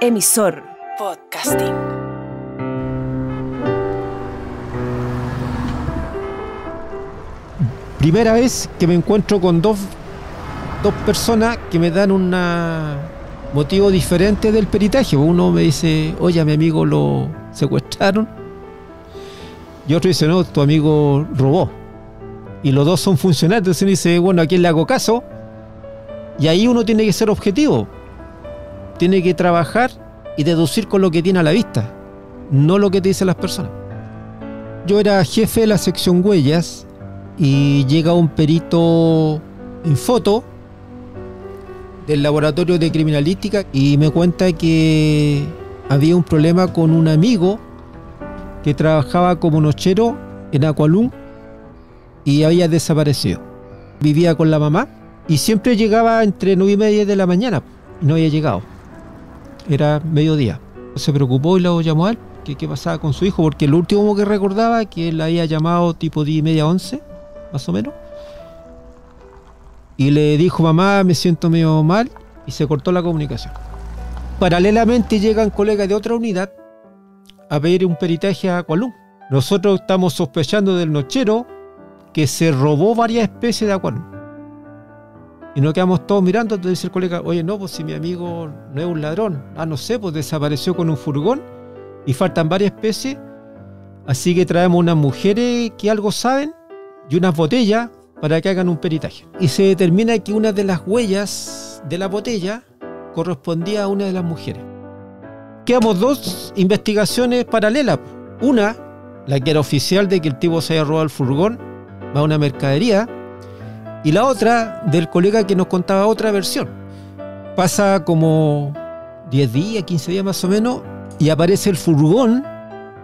Emisor Podcasting. Primera vez que me encuentro con dos personas que me dan un motivo diferente del peritaje. Uno me dice, oye, a mi amigo lo secuestraron. Y otro dice, no, tu amigo robó. Y los dos son funcionarios. Entonces uno dice, bueno, ¿a quién le hago caso? Y ahí uno tiene que ser objetivo. Tiene que trabajar y deducir con lo que tiene a la vista, no lo que te dicen las personas. Yo era jefe de la sección huellas y llega un perito en foto del laboratorio de criminalística y me cuenta que había un problema con un amigo que trabajaba como nochero en Aqualung y había desaparecido. Vivía con la mamá y siempre llegaba entre 9:30 y 10 de la mañana y no había llegado. Era mediodía. Se preocupó y lo llamó a él, que qué pasaba con su hijo, porque lo último que recordaba que él había llamado tipo 10:30, 11, más o menos. Y le dijo, mamá, me siento medio mal, y se cortó la comunicación. Paralelamente llegan colegas de otra unidad a pedir un peritaje a Aqualung. Nosotros estamos sospechando del nochero que se robó varias especies de Aqualung. Y nos quedamos todos mirando. Entonces dice el colega, oye, no, pues si mi amigo no es un ladrón. No sé, pues desapareció con un furgón y faltan varias especies. Así que traemos unas mujeres que algo saben y unas botellas para que hagan un peritaje. Y se determina que una de las huellas de la botella correspondía a una de las mujeres. Quedamos dos investigaciones paralelas. Una, la que era oficial de que el tipo se había robado el furgón, va a una mercadería. Y la otra, del colega que nos contaba otra versión. Pasa como 10 días, 15 días más o menos, y aparece el furgón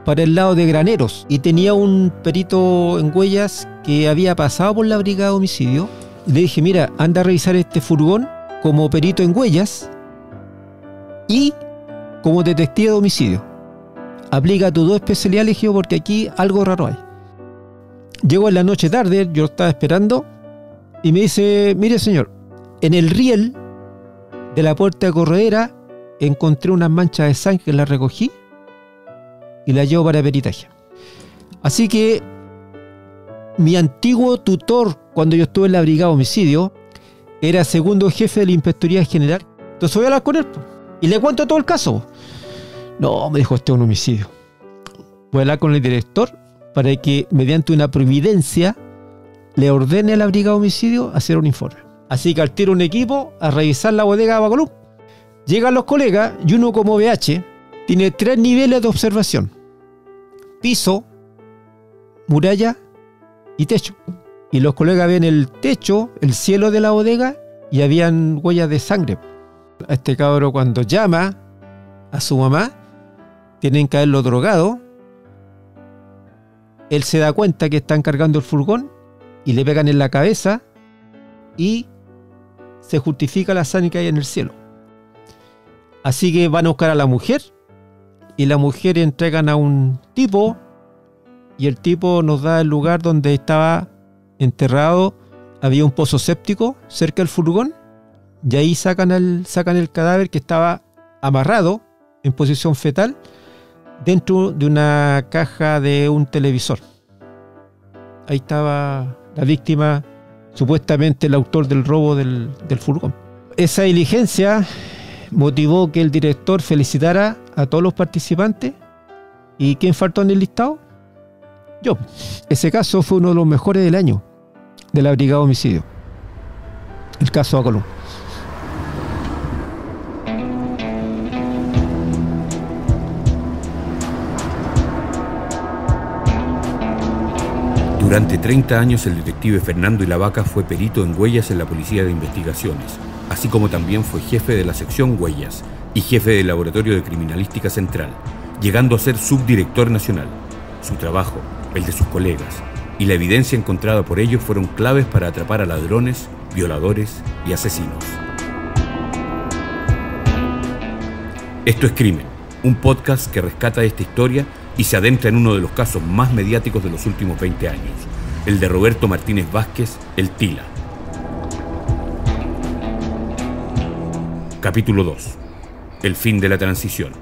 para el lado de Graneros. Y tenía un perito en huellas que había pasado por la brigada de homicidio. Y le dije, mira, anda a revisar este furgón como perito en huellas y como detective de homicidio. Aplica tus dos especialidades, le dije, porque aquí algo raro hay. Llegó en la noche tarde, yo estaba esperando. Y me dice, mire señor, en el riel de la puerta de corredera encontré unas manchas de sangre, las recogí y las llevo para peritaje. Así que mi antiguo tutor cuando yo estuve en la brigada de homicidio era segundo jefe de la inspectoría general. Entonces voy a hablar con él y le cuento todo el caso. No, me dijo, este es un homicidio. Voy a hablar con el director para que mediante una providencia le ordene a la brigada de homicidio hacer un informe. Así que al tiro un equipo a revisar la bodega de Aqualung. Llegan los colegas y uno como BH tiene 3 niveles de observación: piso, muralla y techo. Y los colegas ven el techo, el cielo de la bodega y habían huellas de sangre. A este cabro cuando llama a su mamá, tienen que haberlo drogado. Él se da cuenta que están cargando el furgón y le pegan en la cabeza y se justifica la sangre que hay en el cielo. Así que van a buscar a la mujer y la mujer entregan a un tipo y el tipo nos da el lugar donde estaba enterrado. Había un pozo séptico cerca del furgón y ahí sacan el cadáver que estaba amarrado en posición fetal dentro de una caja de un televisor. Ahí estaba la víctima, supuestamente el autor del robo del furgón. Esa diligencia motivó que el director felicitara a todos los participantes. ¿Y quién faltó en el listado? Yo. Ese caso fue uno de los mejores del año de la brigada de homicidio. El caso Aqualung. Durante 30 años el detective Fernando Ilavaca fue perito en huellas en la Policía de Investigaciones, así como también fue jefe de la sección huellas y jefe del Laboratorio de Criminalística Central, llegando a ser subdirector nacional. Su trabajo, el de sus colegas y la evidencia encontrada por ellos fueron claves para atrapar a ladrones, violadores y asesinos. Esto es Crimen, un podcast que rescata esta historia y se adentra en uno de los casos más mediáticos de los últimos 20 años, el de Roberto Martínez Vázquez, el Tila. Capítulo 2. el fin de la transición.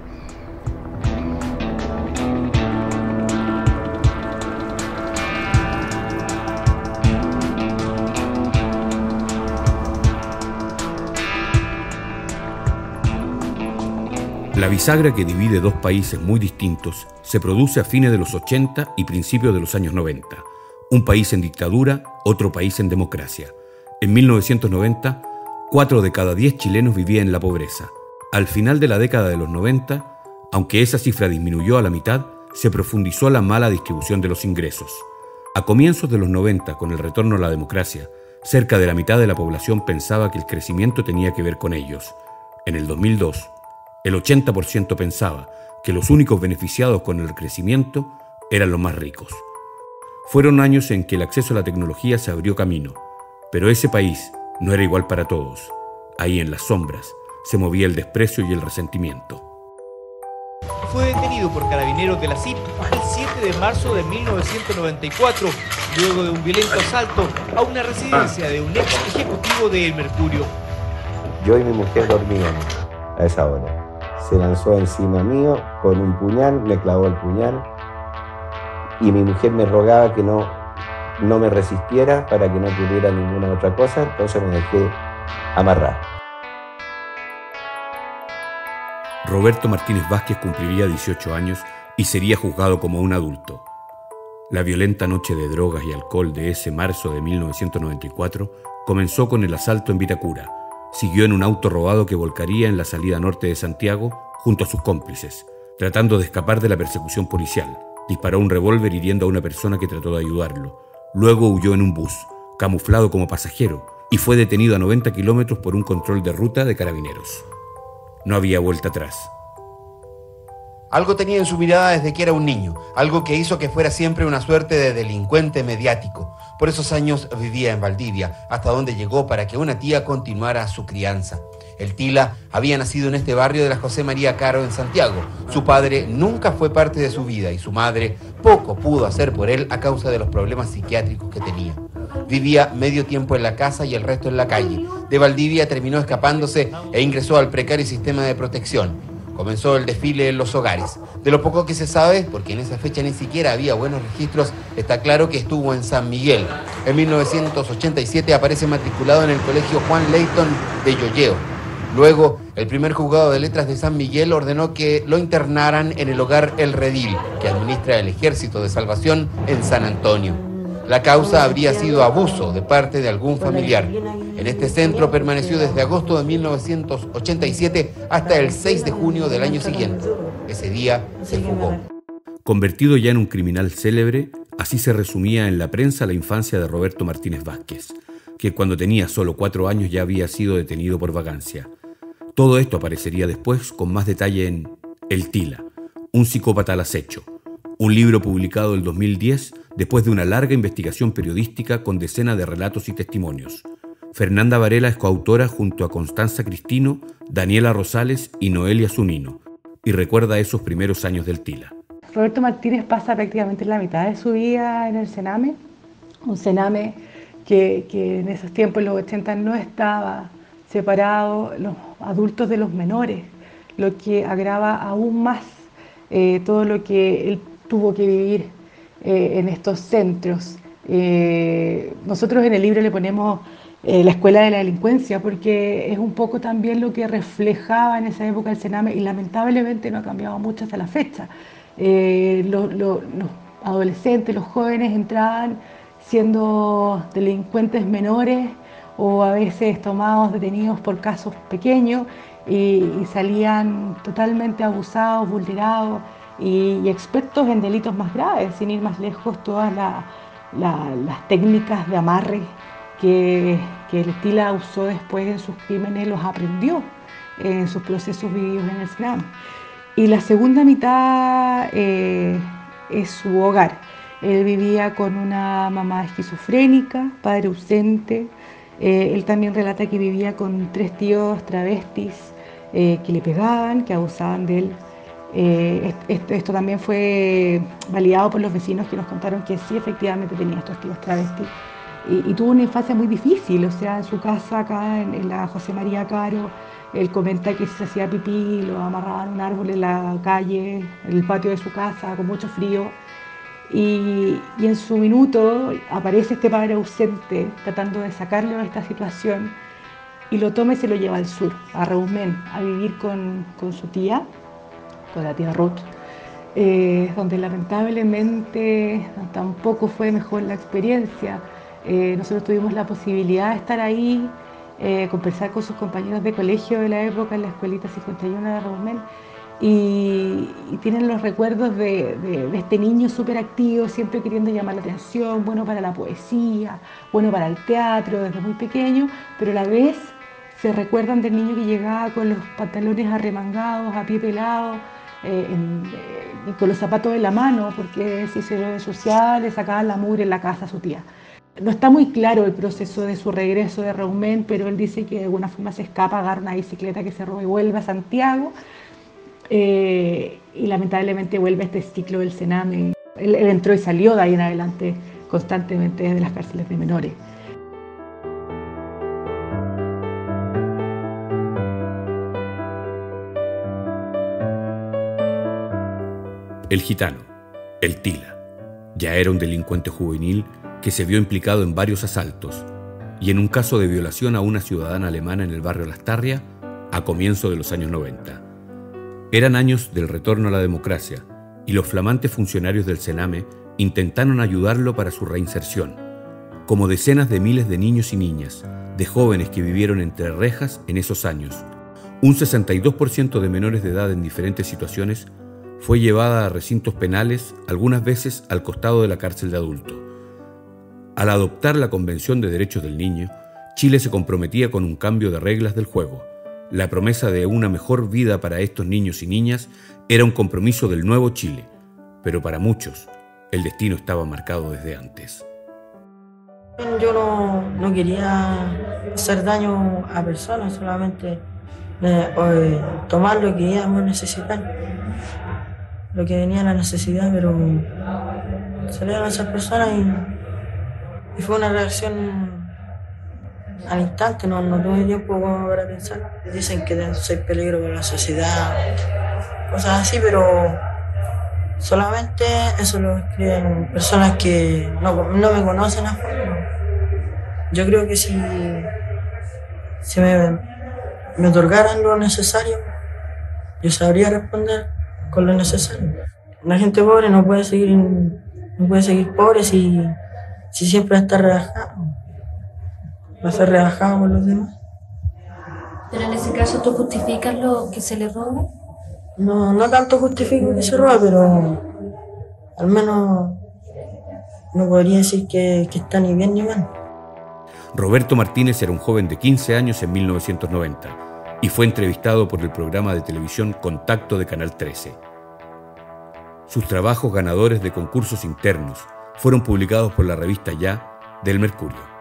La bisagra que divide dos países muy distintos se produce a fines de los 80 y principios de los años 90. Un país en dictadura, otro país en democracia. En 1990, 4 de cada 10 chilenos vivían en la pobreza. Al final de la década de los 90, aunque esa cifra disminuyó a la mitad, se profundizó la mala distribución de los ingresos. A comienzos de los 90, con el retorno a la democracia, cerca de la mitad de la población pensaba que el crecimiento tenía que ver con ellos. En el 2002, el 80% pensaba que los únicos beneficiados con el crecimiento eran los más ricos. Fueron años en que el acceso a la tecnología se abrió camino, pero ese país no era igual para todos. Ahí en las sombras se movía el desprecio y el resentimiento. Fue detenido por carabineros de la CIP el 7 de marzo de 1994, luego de un violento asalto a una residencia de un ex ejecutivo de El Mercurio. Yo y mi mujer dormíamos a esa hora. Se lanzó encima mío con un puñal, me clavó el puñal y mi mujer me rogaba que no me resistiera para que no ocurriera ninguna otra cosa, entonces me dejé amarrar. Roberto Martínez Vázquez cumpliría 18 años y sería juzgado como un adulto. La violenta noche de drogas y alcohol de ese marzo de 1994 comenzó con el asalto en Vitacura. Siguió en un auto robado que volcaría en la salida norte de Santiago junto a sus cómplices. Tratando de escapar de la persecución policial, disparó un revólver hiriendo a una persona que trató de ayudarlo. Luego huyó en un bus, camuflado como pasajero, y fue detenido a 90 kilómetros por un control de ruta de carabineros. No había vuelta atrás. Algo tenía en su mirada desde que era un niño, algo que hizo que fuera siempre una suerte de delincuente mediático. Por esos años vivía en Valdivia, hasta donde llegó para que una tía continuara su crianza. El Tila había nacido en este barrio de la José María Caro en Santiago. Su padre nunca fue parte de su vida y su madre poco pudo hacer por él a causa de los problemas psiquiátricos que tenía. Vivía medio tiempo en la casa y el resto en la calle. De Valdivia terminó escapándose e ingresó al precario sistema de protección. Comenzó el desfile en los hogares. De lo poco que se sabe, porque en esa fecha ni siquiera había buenos registros, está claro que estuvo en San Miguel. En 1987 aparece matriculado en el colegio Juan Leighton de Llolleo. Luego, el primer juzgado de letras de San Miguel ordenó que lo internaran en el hogar El Redil, que administra el Ejército de Salvación en San Antonio. La causa habría sido abuso de parte de algún familiar. En este centro permaneció desde agosto de 1987 hasta el 6 de junio del año siguiente. Ese día se fugó. Convertido ya en un criminal célebre, así se resumía en la prensa la infancia de Roberto Martínez Vázquez, que cuando tenía solo 4 años ya había sido detenido por vagancia. Todo esto aparecería después con más detalle en El Tila, un psicópata al acecho, un libro publicado en 2010 después de una larga investigación periodística con decenas de relatos y testimonios. Fernanda Varela es coautora junto a Constanza Cristino, Daniela Rosales y Noelia Zunino, y recuerda esos primeros años del Tila. Roberto Martínez pasa prácticamente la mitad de su vida en el Sename, un Sename que en esos tiempos, en los 80, no estaba separado los adultos de los menores, lo que agrava aún más todo lo que él tuvo que vivir en estos centros. Nosotros en el libro le ponemos la escuela de la delincuencia porque es un poco también lo que reflejaba en esa época el Sename y lamentablemente no ha cambiado mucho hasta la fecha. Los adolescentes, los jóvenes entraban siendo delincuentes menores o a veces tomados, detenidos por casos pequeños y salían totalmente abusados, vulnerados y expertos en delitos más graves, sin ir más lejos, todas las técnicas de amarre que el Tila usó después en sus crímenes, los aprendió en sus procesos vividos en el Sename. Y la segunda mitad es su hogar. Él vivía con una mamá esquizofrénica, padre ausente. Él también relata que vivía con 3 tíos travestis que le pegaban, que abusaban de él. Esto también fue validado por los vecinos que nos contaron que sí, efectivamente tenía estos tíos travestis. y tuvo una infancia muy difícil, o sea, en su casa acá en la José María Caro, él comenta que se hacía pipí, lo amarraban a un árbol en la calle, en el patio de su casa, con mucho frío. Y en su minuto aparece este padre ausente tratando de sacarlo de esta situación y lo toma y se lo lleva al sur, a Reumén, a vivir con su tía, con la tía Ruth, donde lamentablemente tampoco fue mejor la experiencia. Nosotros tuvimos la posibilidad de estar ahí, conversar con sus compañeros de colegio de la época en la escuelita 51 de Reumén, y tienen los recuerdos de este niño súper activo, siempre queriendo llamar la atención, bueno para la poesía, bueno para el teatro desde muy pequeño, pero a la vez se recuerdan del niño que llegaba con los pantalones arremangados, a pie pelado, y con los zapatos en la mano, porque si se lo ensuciaba le sacaban la mugre en la casa a su tía. No está muy claro el proceso de su regreso de Reumén, pero él dice que de alguna forma se escapa, agarra una bicicleta que se roba y vuelve a Santiago, y lamentablemente vuelve a este ciclo del Sename. Él entró y salió de ahí en adelante constantemente desde las cárceles de menores. El gitano, el Tila, ya era un delincuente juvenil que se vio implicado en varios asaltos y en un caso de violación a una ciudadana alemana en el barrio Lastarria a comienzos de los años 90. Eran años del retorno a la democracia y los flamantes funcionarios del Sename intentaron ayudarlo para su reinserción, como decenas de miles de niños y niñas, de jóvenes que vivieron entre rejas en esos años. Un 62% de menores de edad en diferentes situaciones fue llevada a recintos penales, algunas veces al costado de la cárcel de adulto. Al adoptar la Convención de Derechos del Niño, Chile se comprometía con un cambio de reglas del juego. La promesa de una mejor vida para estos niños y niñas era un compromiso del nuevo Chile, pero para muchos el destino estaba marcado desde antes. Yo no quería hacer daño a personas, solamente tomar lo que íbamos a necesitar, lo que venía a la necesidad, pero salieron esas personas y fue una reacción al instante, no tuve tiempo como para pensar. Dicen que soy peligro para la sociedad, cosas así, pero solamente eso lo escriben personas que no me conocen a fondo. Yo creo que si me otorgaran lo necesario, yo sabría responder con lo necesario. La gente pobre no puede seguir pobre si siempre está rebajado. Va a ser rebajado por los demás. Pero en ese caso, ¿tú justificas lo que se le roba? No tanto justifico que se roba, pero al menos no podría decir que está ni bien ni mal. Roberto Martínez era un joven de 15 años en 1990 y fue entrevistado por el programa de televisión Contacto de Canal 13. Sus trabajos ganadores de concursos internos fueron publicados por la revista Ya del Mercurio.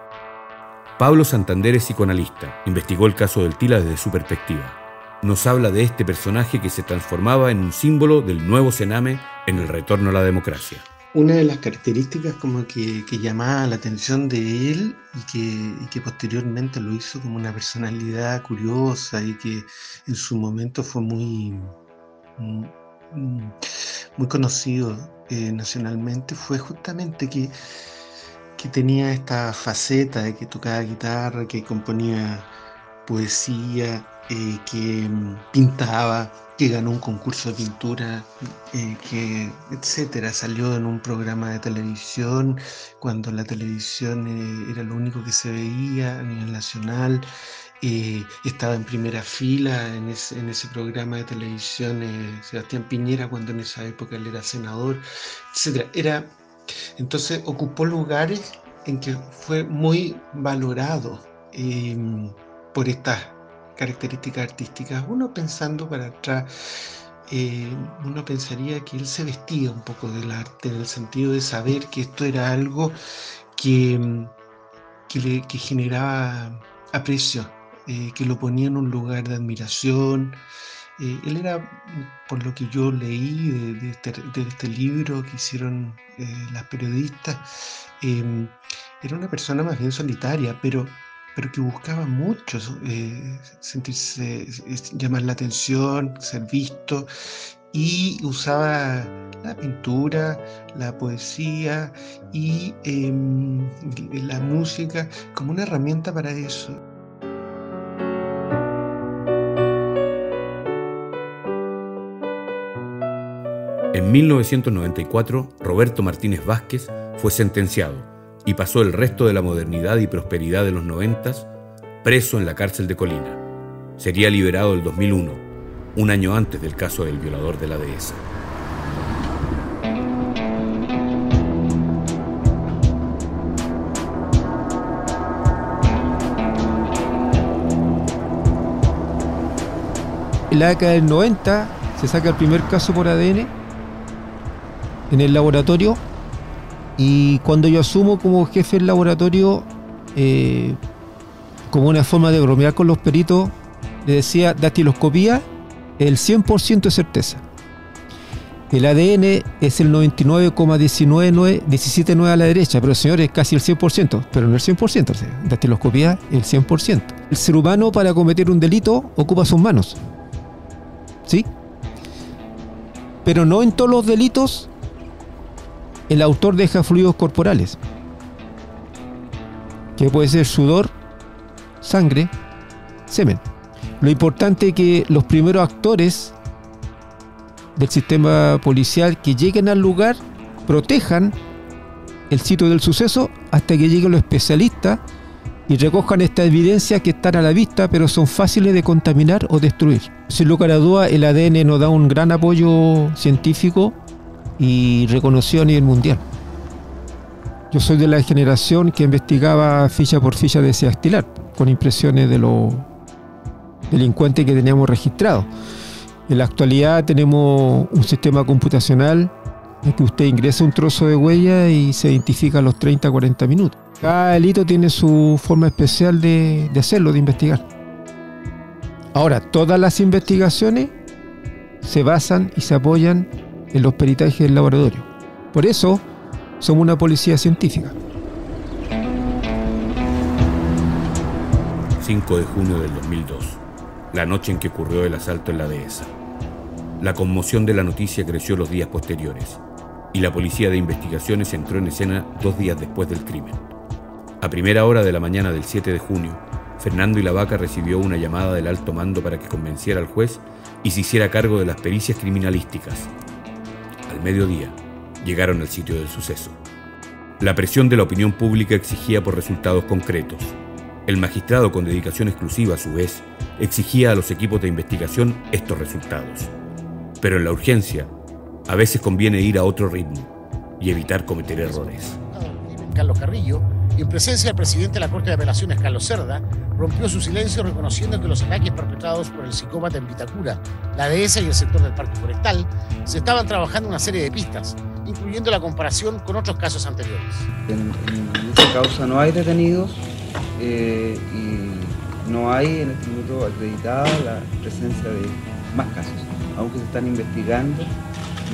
Pablo Santander es psicoanalista, investigó el caso del Tila desde su perspectiva. Nos habla de este personaje que se transformaba en un símbolo del nuevo Sename en el retorno a la democracia. Una de las características como que llamaba la atención de él y que posteriormente lo hizo como una personalidad curiosa y que en su momento fue muy conocido nacionalmente, fue justamente que tenía esta faceta de que tocaba guitarra, que componía poesía, que pintaba, que ganó un concurso de pintura, que etcétera. Salió en un programa de televisión cuando la televisión era lo único que se veía a nivel nacional. Estaba en primera fila en ese programa de televisión Sebastián Piñera, cuando en esa época él era senador, etcétera. Entonces ocupó lugares en que fue muy valorado por estas características artísticas. Uno pensando para atrás, uno pensaría que él se vestía un poco del arte, en el sentido de saber que esto era algo que generaba aprecio, que lo ponía en un lugar de admiración, Él era, por lo que yo leí de este libro que hicieron las periodistas, era una persona más bien solitaria, pero que buscaba mucho sentirse, llamar la atención, ser visto, y usaba la pintura, la poesía y la música como una herramienta para eso. En 1994, Roberto Martínez Vázquez fue sentenciado y pasó el resto de la modernidad y prosperidad de los 90s preso en la cárcel de Colina. Sería liberado el 2001, un año antes del caso del violador de la dehesa. En la década del 90 se saca el primer caso por ADN en el laboratorio, y cuando yo asumo como jefe del laboratorio, como una forma de bromear con los peritos, le decía: dactiloscopía, el 100% de certeza. El ADN es el 99,179 a la derecha, pero señores, casi el 100%, pero no el 100%, o sea, dactiloscopía, el 100%. El ser humano, para cometer un delito, ocupa sus manos, ¿sí? Pero no en todos los delitos el autor deja fluidos corporales, que puede ser sudor, sangre, semen. Lo importante es que los primeros actores del sistema policial que lleguen al lugar protejan el sitio del suceso hasta que lleguen los especialistas y recojan estas evidencias que están a la vista, pero son fáciles de contaminar o destruir. Sin lugar a dudas, el ADN nos da un gran apoyo científico y reconocido a nivel mundial. Yo soy de la generación que investigaba ficha por ficha de César Estilar, con impresiones de los delincuentes que teníamos registrados. En la actualidad tenemos un sistema computacional en que usted ingresa un trozo de huella y se identifica a los 30-40 minutos. Cada delito tiene su forma especial de hacerlo, de investigar. Ahora, todas las investigaciones se basan y se apoyan en los peritajes del laboratorio. Por eso somos una policía científica. 5 de junio del 2002, la noche en que ocurrió el asalto en la dehesa. La conmoción de la noticia creció los días posteriores y la policía de investigaciones entró en escena 2 días después del crimen. A primera hora de la mañana del 7 de junio, Fernando Ilavaca recibió una llamada del alto mando para que convenciera al juez y se hiciera cargo de las pericias criminalísticas. Al mediodía, llegaron al sitio del suceso. La presión de la opinión pública exigía por resultados concretos. El magistrado, con dedicación exclusiva a su vez, exigía a los equipos de investigación estos resultados. Pero en la urgencia, a veces conviene ir a otro ritmo y evitar cometer errores. Carlos Carrillo, y en presencia del presidente de la Corte de Apelaciones, Carlos Cerda, rompió su silencio reconociendo que los ataques perpetrados por el psicópata en Vitacura, la dehesa y el sector del Parque Forestal se estaban trabajando una serie de pistas, incluyendo la comparación con otros casos anteriores. En esta causa no hay detenidos y no hay en este minuto acreditada la presencia de más casos, aunque se están investigando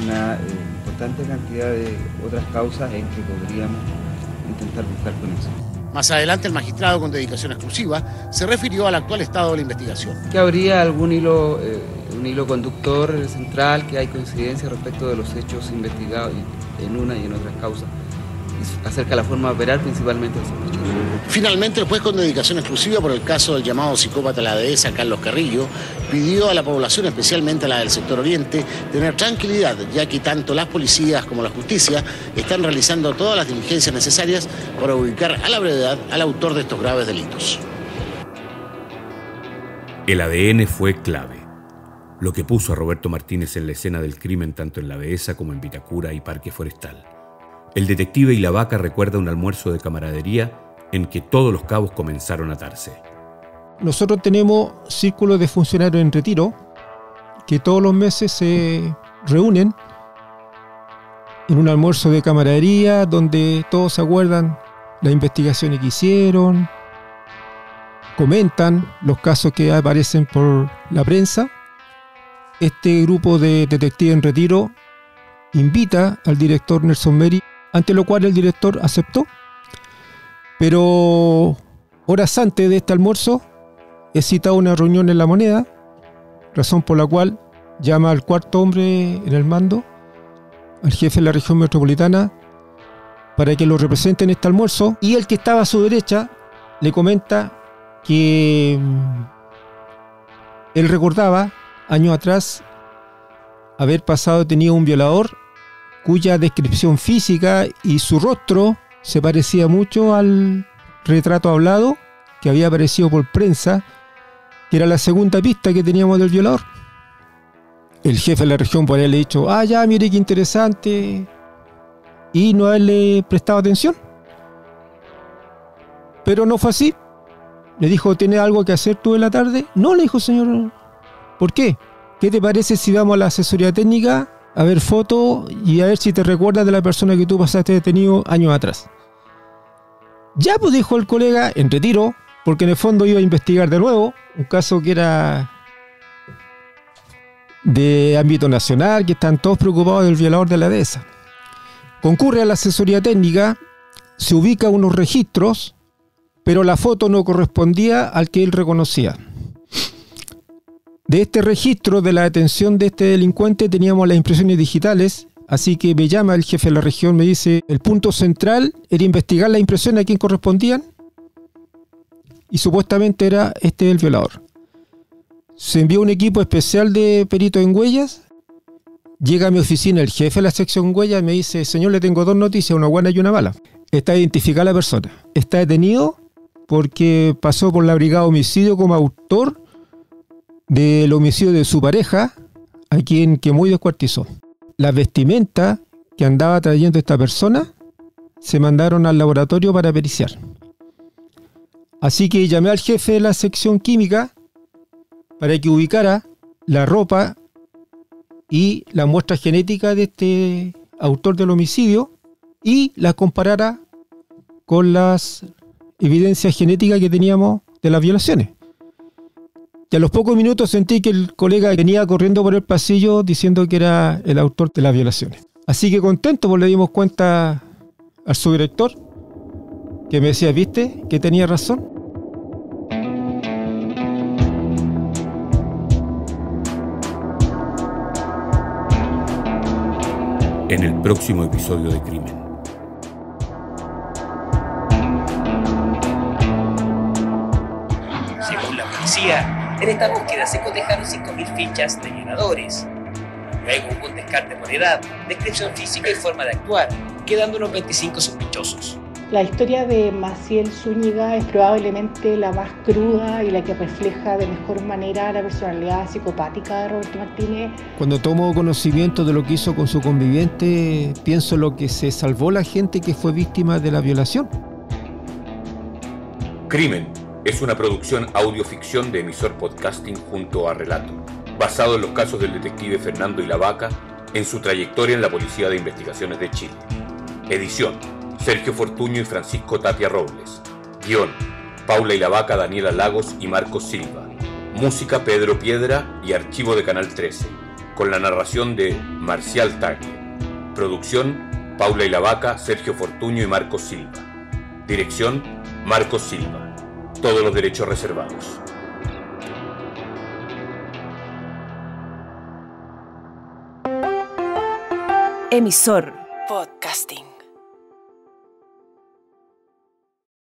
una importante cantidad de otras causas en que podríamos intentar buscar con eso. Más adelante, el magistrado, con dedicación exclusiva, se refirió al actual estado de la investigación. Que habría algún hilo conductor central, que hay coincidencia respecto de los hechos investigados en una y en otras causas, acerca de la forma de operar principalmente los sospechosos. Finalmente, el juez, con dedicación exclusiva por el caso del llamado psicópata a la dehesa, Carlos Carrillo, pidió a la población, especialmente a la del sector oriente, tener tranquilidad, ya que tanto las policías como la justicia están realizando todas las diligencias necesarias para ubicar a la brevedad al autor de estos graves delitos. El ADN fue clave, lo que puso a Roberto Martínez en la escena del crimen tanto en la dehesa como en Vitacura y Parque Forestal. El detective Ilavaca recuerda un almuerzo de camaradería en que todos los cabos comenzaron a atarse. Nosotros tenemos círculos de funcionarios en retiro que todos los meses se reúnen en un almuerzo de camaradería donde todos se acuerdan las investigaciones que hicieron, comentan los casos que aparecen por la prensa este grupo de detectives en retiro invita al director Nelson Meri, ante lo cual el director aceptó. Pero horas antes de este almuerzo es citado una reunión en La Moneda, razón por la cual llama al cuarto hombre en el mando, al jefe de la región metropolitana, para que lo represente en este almuerzo, y el que estaba a su derecha le comenta que él recordaba años atrás haber pasado detenido un violador cuya descripción física y su rostro se parecía mucho al retrato hablado que había aparecido por prensa, que era la segunda pista que teníamos del violador. El jefe de la región por ahí le ha dicho, ya, mire qué interesante, y no haberle prestado atención. Pero no fue así. Le dijo, ¿tienes algo que hacer tú en la tarde? No, le dijo, señor. ¿Por qué? ¿Qué te parece si vamos a la asesoría técnica a ver fotos y a ver si te recuerdas de la persona que tú pasaste detenido años atrás? Ya, pues, dijo el colega en retiro, porque en el fondo iba a investigar de nuevo un caso que era de ámbito nacional, que están todos preocupados del violador de la dehesa. Concurre a la asesoría técnica, se ubica unos registros, pero la foto no correspondía al que él reconocía. De este registro de la detención de este delincuente teníamos las impresiones digitales, así que me llama el jefe de la región, me dice, el punto central era investigar las impresiones a quién correspondían, y supuestamente era este el violador. Se envió un equipo especial de peritos en huellas. Llega a mi oficina el jefe de la sección huellas y me dice, señor, le tengo dos noticias, una buena y una mala. Está identificada la persona. Está detenido porque pasó por la brigada de homicidio como autor del homicidio de su pareja, a quien quemó y descuartizó. Las vestimentas que andaba trayendo esta persona se mandaron al laboratorio para periciar. Así que llamé al jefe de la sección química para que ubicara la ropa y la muestra genética de este autor del homicidio y la comparara con las evidencias genéticas que teníamos de las violaciones. Y a los pocos minutos sentí que el colega venía corriendo por el pasillo diciendo que era el autor de las violaciones. Así que contento, pues le dimos cuenta al subdirector, que me decía, ¿viste? Que tenía razón. En el próximo episodio de Crimen. Según la policía, en esta búsqueda se cotejaron 5.000 fichas de violadores. Luego hubo un descarte por edad, descripción física y forma de actuar, quedando unos 25 sospechosos. La historia de Maciel Zúñiga es probablemente la más cruda y la que refleja de mejor manera la personalidad psicopática de Roberto Martínez. Cuando tomo conocimiento de lo que hizo con su conviviente, pienso en lo que se salvó la gente que fue víctima de la violación. Crimen es una producción audioficción de Emisor Podcasting junto a Relato, basado en los casos del detective Fernando Ilavaca en su trayectoria en la Policía de Investigaciones de Chile. Edición: Sergio Fortuño y Francisco Tapia Robles. Guión: Paula Ilavaca, Daniela Lagos y Marcos Silva. Música: Pedro Piedra y archivo de Canal 13, con la narración de Marcial Tagle. Producción: Paula Ilavaca, Sergio Fortuño y Marcos Silva. Dirección: Marcos Silva. Todos los derechos reservados. Emisor Podcasting.